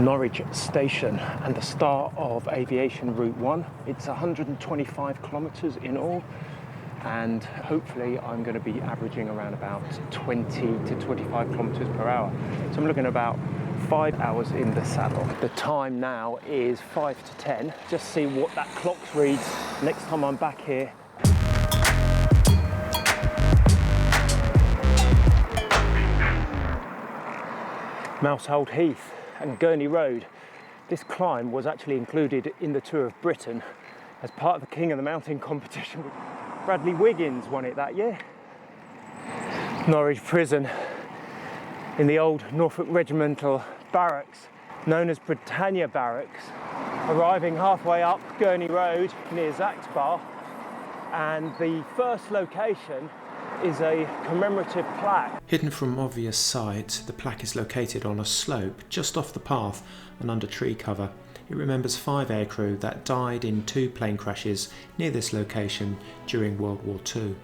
Norwich Station and the start of Aviation Route 1. It's 125 kilometres in all, and hopefully I'm going to be averaging around about 20 to 25 kilometres per hour. So I'm looking at about 5 hours in the saddle. The time now is 5 to 10. Just see what that clock reads next time I'm back here. Moushold Heath and Gurney Road. This climb was actually included in the Tour of Britain as part of the King of the Mountain competition. Bradley Wiggins won it that year. Norwich Prison in the old Norfolk Regimental Barracks, known as Britannia Barracks, arriving halfway up Gurney Road near Zaxbar, and the first location is a commemorative plaque. Hidden from obvious sight, the plaque is located on a slope just off the path and under tree cover. It remembers 5 aircrew that died in 2 plane crashes near this location during World War II.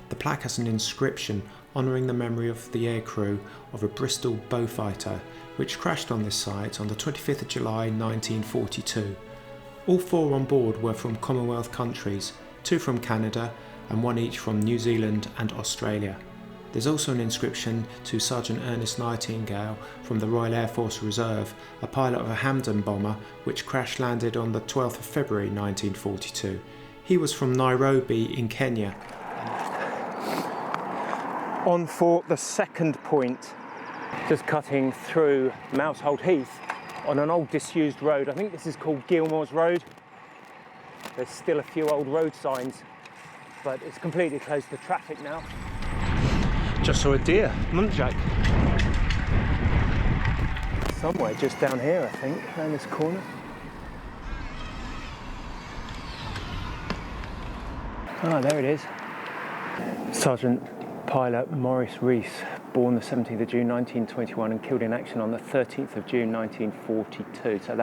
The plaque has an inscription honouring the memory of the aircrew of a Bristol Beaufighter which crashed on this site on the 25th of July 1942. All 4 on board were from Commonwealth countries, 2 from Canada and 1 each from New Zealand and Australia. There's also an inscription to Sergeant Ernest Nightingale from the Royal Air Force Reserve, a pilot of a Hampen Bomber which crash-landed on the 12th of February 1942. He was from Nairobi in Kenya. On for the second point, just cutting through Moushold Heath on an old disused road. I think this is called Gilmore's Road. There's still a few old road signs, but it's completely closed to traffic now. Just saw a deer, muntjac. Somewhere just down here, I think, around this corner. Ah, there it is. Sergeant Pilot Maurice Rees, born the 17th of June 1921 and killed in action on the 13th of June 1942. So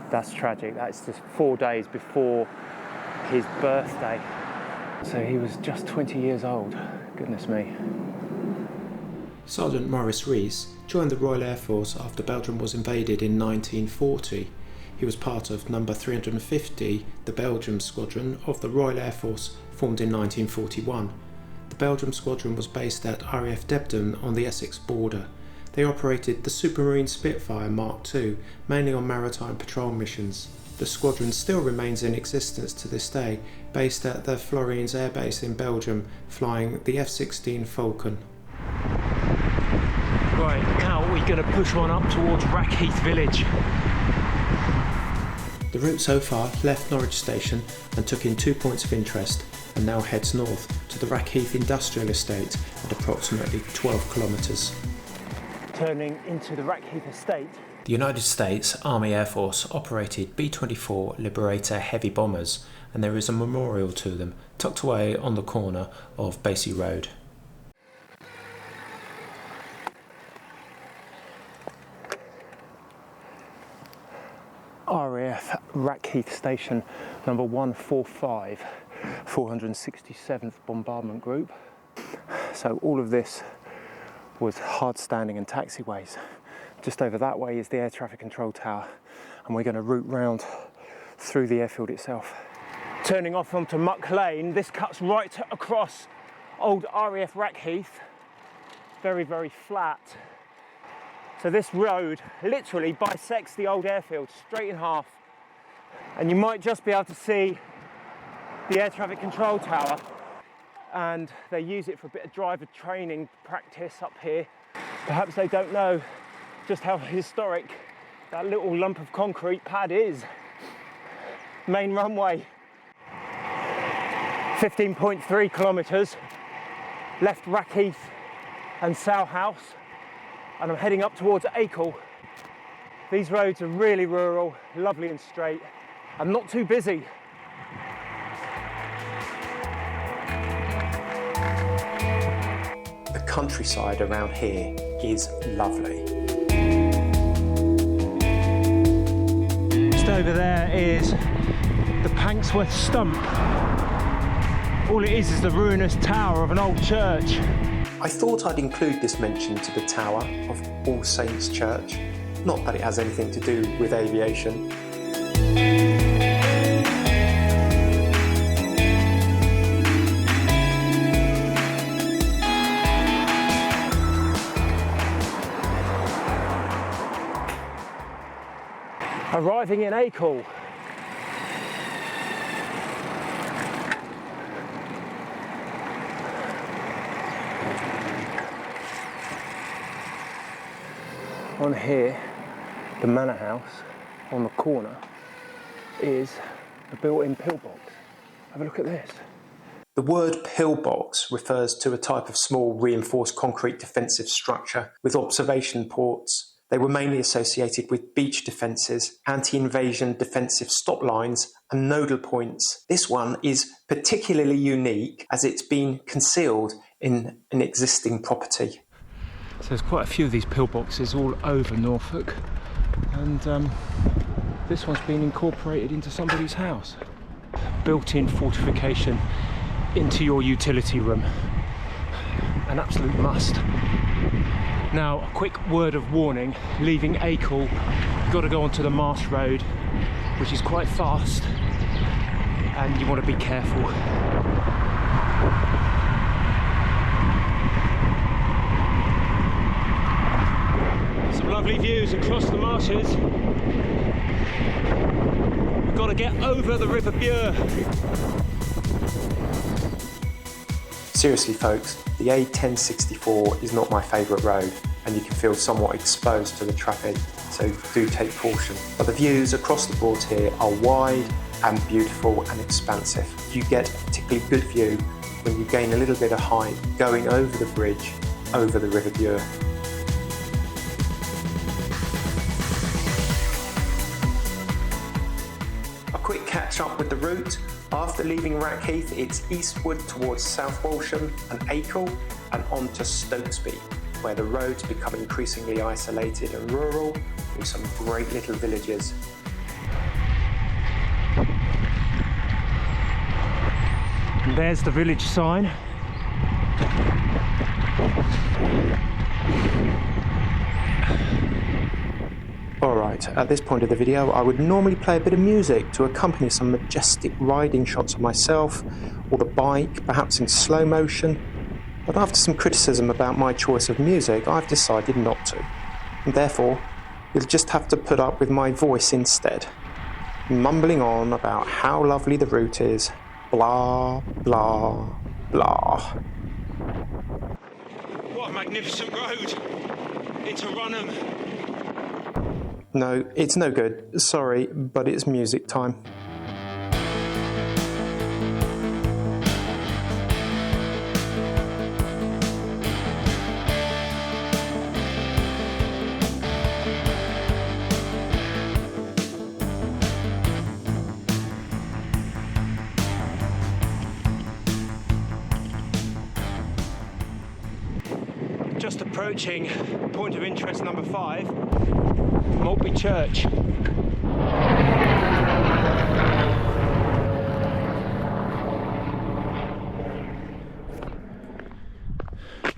that's tragic. That's just 4 days before his birthday. So he was just 20 years old. Goodness me. Sergeant Maurice Rees joined the Royal Air Force after Belgium was invaded in 1940. He was part of number 350, the Belgium Squadron of the Royal Air Force, formed in 1941. The Belgium Squadron was based at RAF Debden on the Essex border. They operated the Supermarine Spitfire Mark II, mainly on maritime patrol missions. The squadron still remains in existence to this day, based at the Florines Air Base in Belgium, flying the F-16 Falcon. Right, now we're going to push on up towards Rackheath village. The route so far left Norwich Station and took in 2 points of interest, and now heads north to the Rackheath Industrial Estate at approximately 12 kilometres. Turning into the Rackheath Estate. The United States Army Air Force operated B-24 Liberator heavy bombers, and there is a memorial to them tucked away on the corner of Basie Road. RAF Rackheath Station number 145, 467th Bombardment Group. So all of this was hard standing and taxiways. Just over that way is the air traffic control tower, and we're going to route round through the airfield itself. Turning off onto Muck Lane, this cuts right across old RAF Rackheath. Very, very flat. So this road literally bisects the old airfield straight in half, and you might just be able to see the air traffic control tower, and they use it for a bit of driver training practice up here. Perhaps they don't know just how historic that little lump of concrete pad is. Main runway, 15.3 kilometres, left Rackheath and Sow House, and I'm heading up towards Acle. These roads are really rural, lovely and straight, and not too busy. The countryside around here is lovely. Just over there is the Panksworth Stump. All it is the ruinous tower of an old church. I thought I'd include this mention to the tower of All Saints Church. Not that it has anything to do with aviation. Arriving in Acle. On here, the manor house on the corner is a built-in pillbox. Have a look at this. The word pillbox refers to a type of small reinforced concrete defensive structure with observation ports. They were mainly associated with beach defences, anti-invasion defensive stop lines and nodal points. This one is particularly unique as it's been concealed in an existing property. So there's quite a few of these pillboxes all over Norfolk, and this one's been incorporated into somebody's house. Built-in fortification into your utility room. An absolute must. Now, a quick word of warning, leaving Acle, you've got to go onto the Marsh Road, which is quite fast, and you want to be careful. Some lovely views across the marshes. We've got to get over the River Bure. Seriously folks, the A1064 is not my favourite road, and you can feel somewhat exposed to the traffic, so do take caution. But the views across the Broads here are wide and beautiful and expansive. You get a particularly good view when you gain a little bit of height going over the bridge over the River Bure. Quick catch up with the route. After leaving Rackheath, it's eastward towards South Walsham and Acle and on to Stokesby, where the roads become increasingly isolated and rural with some great little villages. And there's the village sign. Alright, at this point of the video I would normally play a bit of music to accompany some majestic riding shots of myself or the bike, perhaps in slow motion, but after some criticism about my choice of music I've decided not to, and therefore you'll just have to put up with my voice instead, mumbling on about how lovely the route is, blah blah blah. What a magnificent road into Runham. No, it's no good. Sorry, but it's music time. Just approaching point of interest number 5, Maultby Church. I'm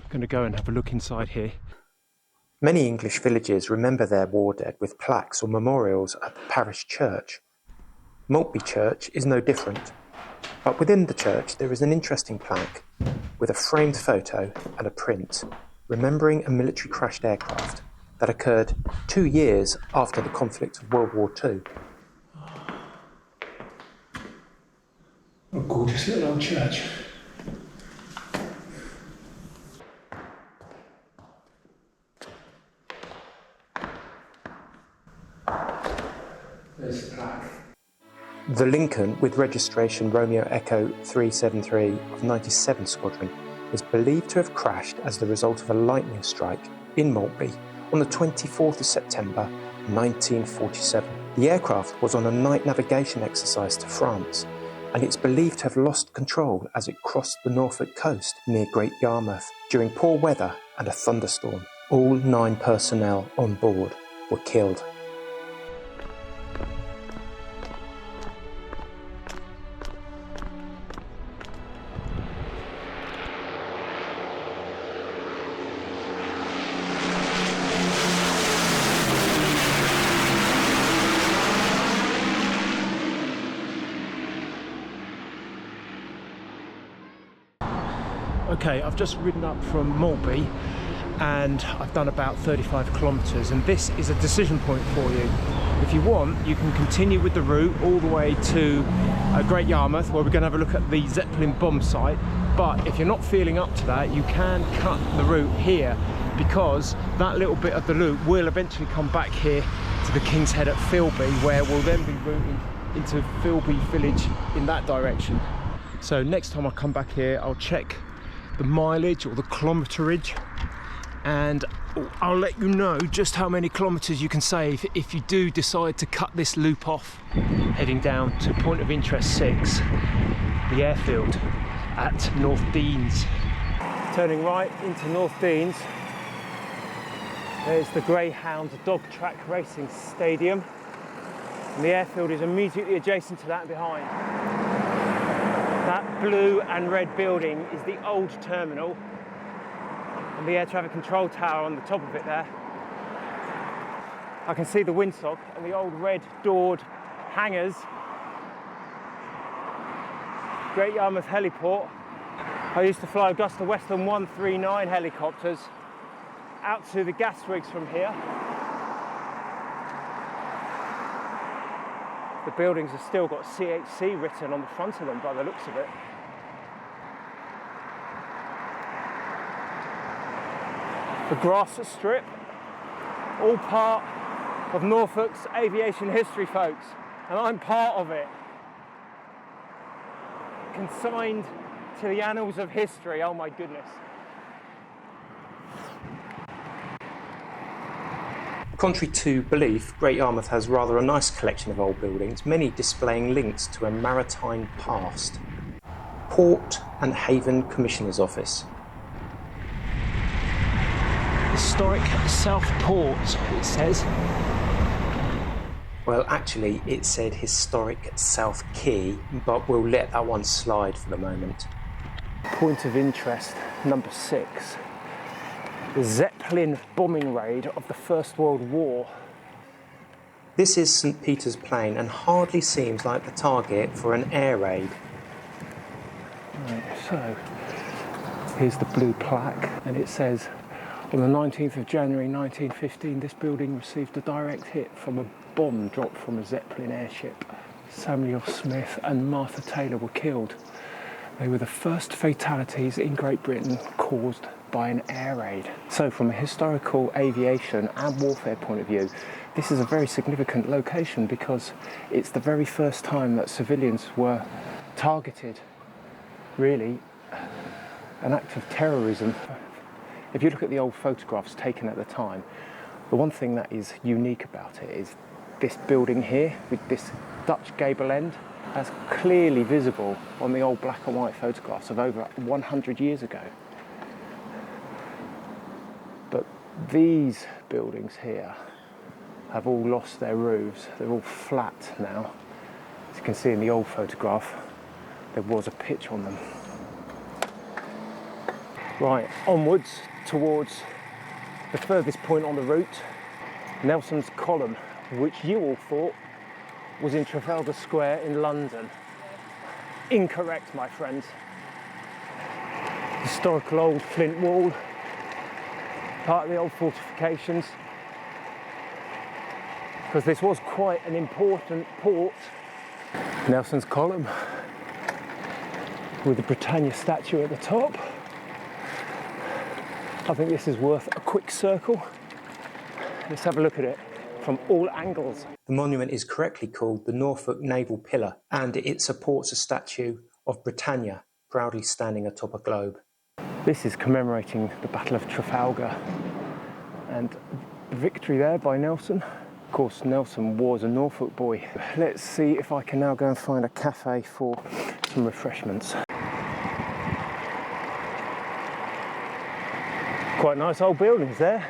going to go and have a look inside here. Many English villages remember their war dead with plaques or memorials at the parish church. Maultby Church is no different, but within the church there is an interesting plaque with a framed photo and a print remembering a military crashed aircraft that occurred 2 years after the conflict of World War II. A gorgeous little old church. There's the plaque. The Lincoln, with registration Romeo Echo 373 of 97 Squadron, is believed to have crashed as the result of a lightning strike in Maultby on the 24th of September 1947. The aircraft was on a night navigation exercise to France, and it's believed to have lost control as it crossed the Norfolk coast near Great Yarmouth during poor weather and a thunderstorm. All 9 personnel on board were killed. Okay, I've just ridden up from Maultby and I've done about 35 kilometres, and this is a decision point for you. If you want, you can continue with the route all the way to Great Yarmouth, where we're going to have a look at the Zeppelin Bomb site. But if you're not feeling up to that, you can cut the route here, because that little bit of the loop will eventually come back here to the King's Head at Filby, where we'll then be routing into Filby village in that direction. So next time I come back here, I'll check the mileage or the kilometerage, and I'll let you know just how many kilometres you can save if you do decide to cut this loop off, heading down to point of interest 6, the airfield at North Deans. Turning right into North Deans, there's the Greyhound Dog Track Racing Stadium, and the airfield is immediately adjacent to that and behind. That blue and red building is the old terminal, and the air traffic control tower on the top of it there. I can see the windsock and the old red doored hangars. Great Yarmouth Heli-port. I used to fly Augusta Western 139 helicopters out to the gas rigs from here. The buildings have still got CHC written on the front of them by the looks of it. The grass strip, all part of Norfolk's aviation history, folks, and I'm part of it. Consigned to the annals of history, oh my goodness. Contrary to belief, Great Yarmouth has rather a nice collection of old buildings, many displaying links to a maritime past. Port and Haven Commissioner's Office. Historic South Port, it says. Well, actually, it said Historic South Quay, but we'll let that one slide for the moment. Point of interest number 6. The Zeppelin bombing raid of the First World War. This is St Peter's Plain and hardly seems like the target for an air raid. Right, so here's the blue plaque, and it says, on the 19th of January 1915, this building received a direct hit from a bomb dropped from a Zeppelin airship. Samuel Smith and Martha Taylor were killed. They were the first fatalities in Great Britain caused by an air raid. So from a historical aviation and warfare point of view, this is a very significant location, because it's the very first time that civilians were targeted. Really, an act of terrorism. If you look at the old photographs taken at the time, the one thing that is unique about it is this building here with this Dutch gable end. That's clearly visible on the old black and white photographs of over 100 years ago. But these buildings here have all lost their roofs. They're all flat now. As you can see in the old photograph, there was a pitch on them. Right, onwards towards the furthest point on the route, Nelson's Column, which you all thought was in Trafalgar Square in London. Incorrect, my friends. Historical old flint wall, part of the old fortifications, because this was quite an important port. Nelson's Column, with the Britannia statue at the top. I think this is worth a quick circle. Let's have a look at it from all angles. The monument is correctly called the Norfolk Naval Pillar, and it supports a statue of Britannia proudly standing atop a globe. This is commemorating the Battle of Trafalgar and the victory there by Nelson. Of course, Nelson was a Norfolk boy. Let's see if I can now go and find a cafe for some refreshments. Quite nice old buildings there.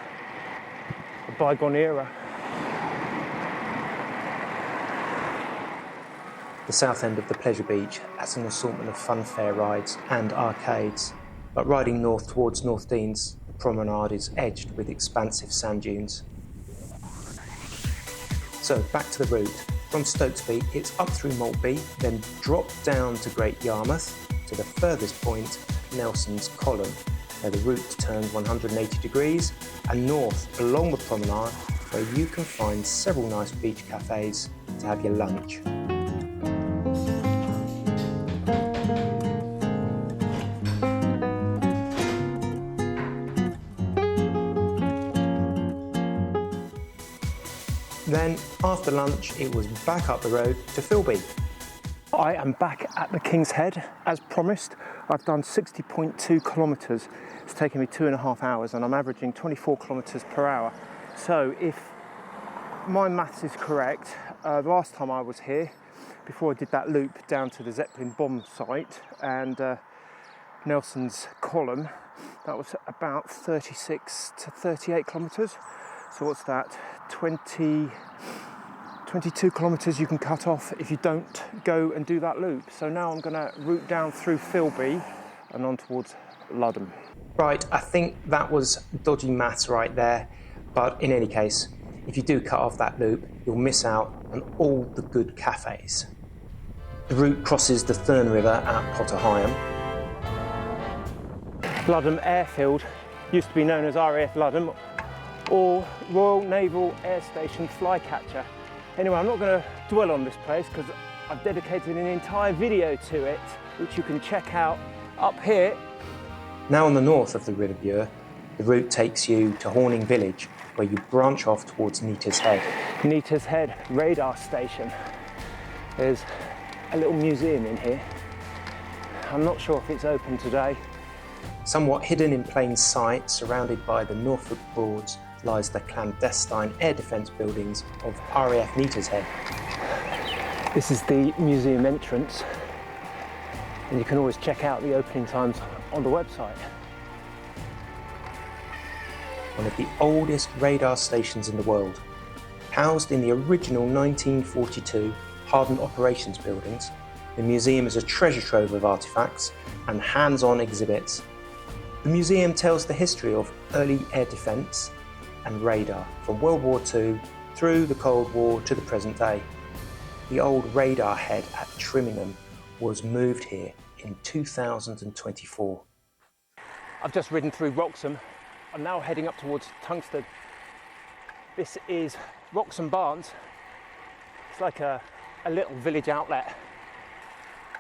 A bygone era. The south end of the pleasure beach has an assortment of funfair rides and arcades, but riding north towards North Deans, the promenade is edged with expansive sand dunes. So back to the route. From Stokesby, it's up through Maultby, then drop down to Great Yarmouth to the furthest point Nelson's Column, where the route turns 180 degrees, and north along the promenade, where you can find several nice beach cafes to have your lunch. Then, after lunch, it was back up the road to Philby. I am back at the King's Head, as promised. I've done 60.2 kilometres. It's taken me 2.5 hours and I'm averaging 24 kilometres per hour. So if my maths is correct, the last time I was here, before I did that loop down to the Zeppelin Bomb site and Nelson's Column, that was about 36 to 38 kilometres. So what's that? 22 kilometres you can cut off if you don't go and do that loop. So now I'm going to route down through Philby and on towards Ludham. Right, I think that was dodgy maths right there, but in any case, if you do cut off that loop, you'll miss out on all the good cafes. The route crosses the Thurn River at Potter Heigham. Ludham Airfield used to be known as RAF Ludham or Royal Naval Air Station Flycatcher. Anyway, I'm not going to dwell on this place because I've dedicated an entire video to it, which you can check out up here. Now on the north of the River Bure, the route takes you to Horning Village, where you branch off towards Neater's Head. Neater's Head radar station. There's a little museum in here. I'm not sure if it's open today. Somewhat hidden in plain sight, surrounded by the Norfolk Broads, lies the clandestine air defence buildings of RAF Neater's Head. This is the museum entrance, and you can always check out the opening times on the website. One of the oldest radar stations in the world, housed in the original 1942 hardened operations buildings, the museum is a treasure trove of artefacts and hands-on exhibits. The museum tells the history of early air defence and radar from World War II through the Cold War to the present day. The old radar head at Trimmingham was moved here in 2024. I've just ridden through Wroxham. I'm now heading up towards Tungsten. This is Wroxham Barnes. It's like a little village outlet.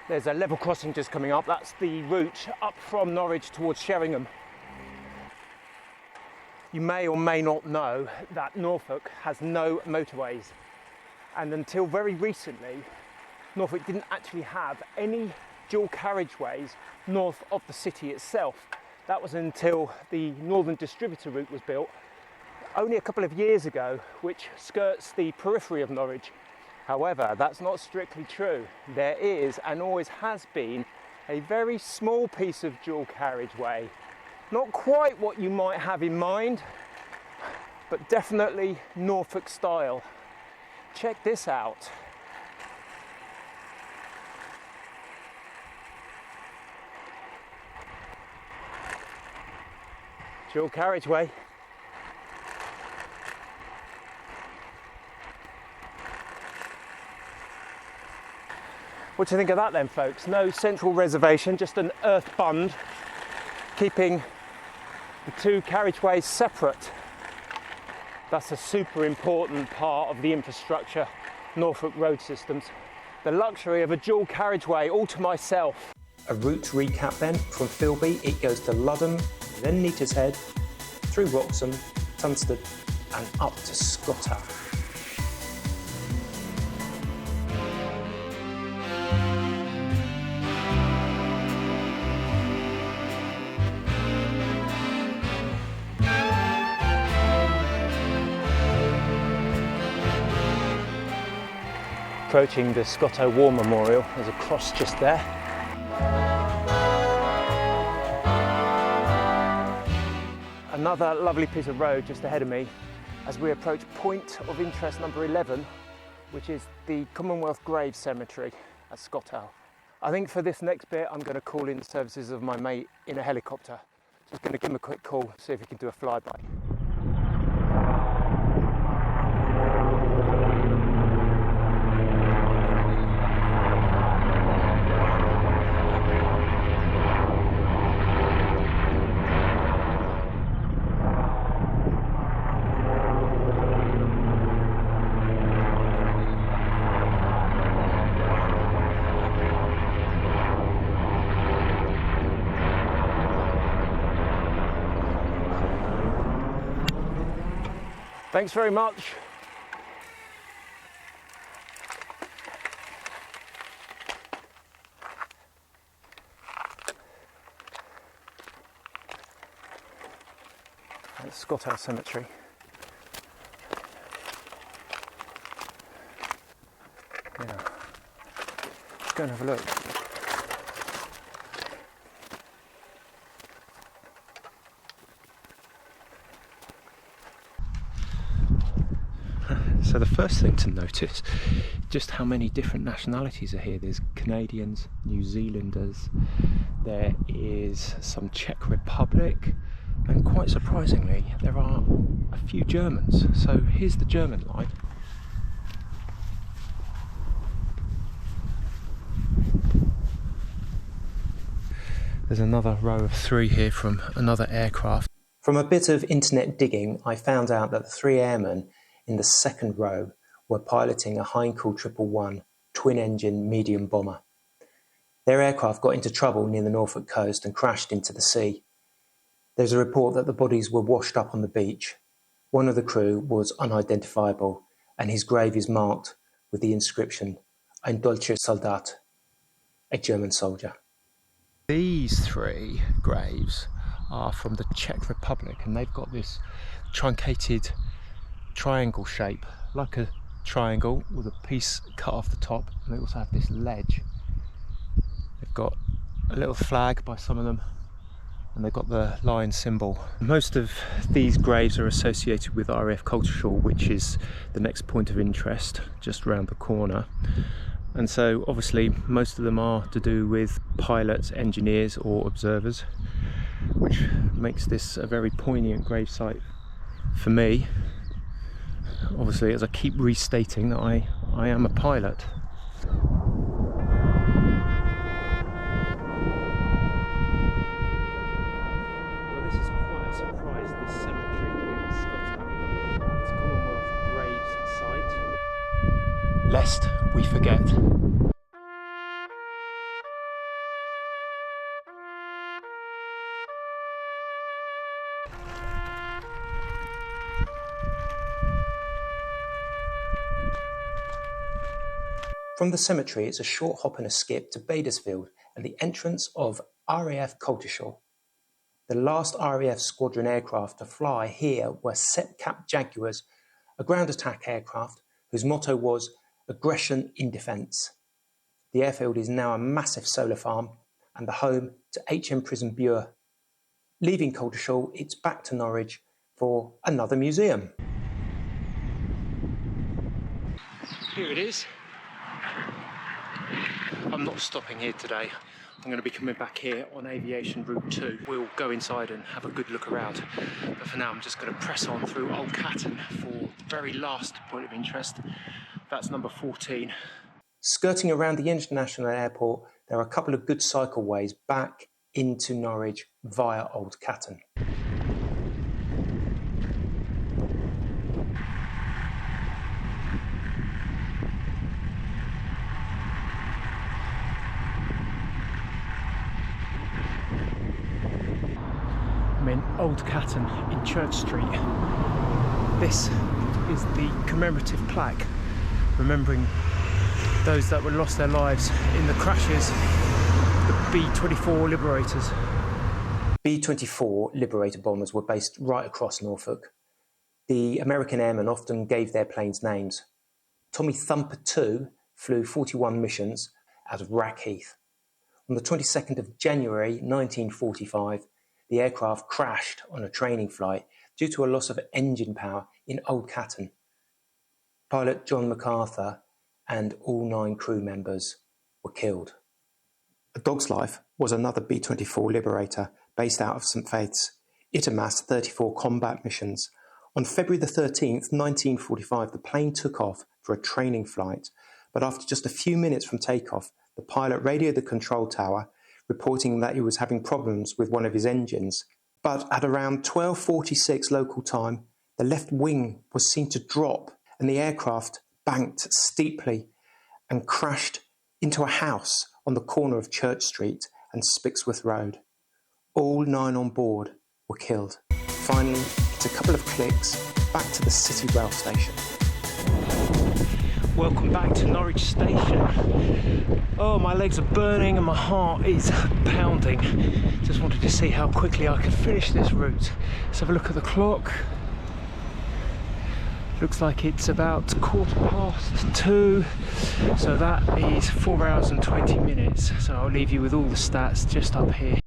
There's a level crossing just coming up. That's the route up from Norwich towards Sheringham. You may or may not know that Norfolk has no motorways. And until very recently, Norfolk didn't actually have any dual carriageways north of the city itself. That was until the Northern Distributor route was built only a couple of years ago, which skirts the periphery of Norwich. However, that's not strictly true. There is, and always has been, a very small piece of dual carriageway. Not quite what you might have in mind, but definitely Norfolk style. Check this out. Dual carriageway. What do you think of that then, folks? No central reservation, just an earth bund, keeping the two carriageways separate. That's a super important part of the infrastructure, Norfolk road systems. The luxury of a dual carriageway all to myself. A route recap then, from Philby it goes to Ludham, then Neater's Head, through Wroxham, Tunstall and up to Scotter. Approaching the Scotto War Memorial, there's a cross just there. Another lovely piece of road just ahead of me as we approach point of interest number 11, which is the Commonwealth Grave Cemetery at Scotto. I think for this next bit I'm going to call in the services of my mate in a helicopter. Just going to give him a quick call, see if he can do a flyby. Thanks very much. That's Scott House Cemetery. Yeah. Let's go and have a look. So the first thing to notice, just how many different nationalities are here. There's Canadians, New Zealanders, there is some Czech Republic, and quite surprisingly there are a few Germans. So here's the German line. There's another row of 3 here from another aircraft. From a bit of internet digging, I found out that the 3 airmen in the second row were piloting a Heinkel 111 twin-engine medium bomber. Their aircraft got into trouble near the Norfolk coast and crashed into the sea. There's a report that the bodies were washed up on the beach. One of the crew was unidentifiable, and his grave is marked with the inscription "Ein deutscher Soldat," a German soldier. These 3 graves are from the Czech Republic, and they've got this truncated triangle shape, like a triangle with a piece cut off the top, and they also have this ledge. They've got a little flag by some of them, and they've got the lion symbol. Most of these graves are associated with RAF Coltishall, which is the next point of interest just around the corner. And so obviously most of them are to do with pilots, engineers or observers, which makes this a very poignant gravesite for me. Obviously, as I keep restating that I am a pilot. Well, this is quite a surprise, this cemetery here at Scotland. It's a Commonwealth Graves site. Lest we forget. From the cemetery, it's a short hop and a skip to Badersfield and the entrance of RAF Coltishall. The last RAF squadron aircraft to fly here were Set-Cap Jaguars, a ground attack aircraft whose motto was "Aggression in Defence." The airfield is now a massive solar farm and the home to HM Prison Bure. Leaving Coltishall, it's back to Norwich for another museum. Here it is. I'm not stopping here today. I'm going to be coming back here on Aviation Route 2. We'll go inside and have a good look around. But for now, I'm just going to press on through Old Catton for the very last point of interest. That's number 14. Skirting around the international airport, there are a couple of good cycleways back into Norwich via Old Catton. I'm in Old Catton in Church Street. This is the commemorative plaque remembering those that were lost their lives in the crashes of the B24 Liberators. B24 Liberator bombers were based right across Norfolk. The American airmen often gave their planes names. Tommy Thumper 2 flew 41 missions out of Rackheath. On the 22nd of January 1945, the aircraft crashed on a training flight due to a loss of engine power in Old Catton. Pilot John MacArthur and all 9 crew members were killed. A Dog's Life was another B-24 Liberator based out of St Faith's. It amassed 34 combat missions. On February the 13th, 1945, the plane took off for a training flight, but after just a few minutes from takeoff, the pilot radioed the control tower, reporting that he was having problems with one of his engines. But at around 12:46 local time, the left wing was seen to drop and the aircraft banked steeply and crashed into a house on the corner of Church Street and Spixworth Road. All 9 on board were killed. Finally, it's a couple of clicks back to the City rail station. Welcome back to Norwich Station. Oh, my legs are burning and my heart is pounding. Just wanted to see how quickly I could finish this route. Let's have a look at the clock. Looks like it's about 2:15, so that is 4 hours and 20 minutes. So I'll leave you with all the stats just up here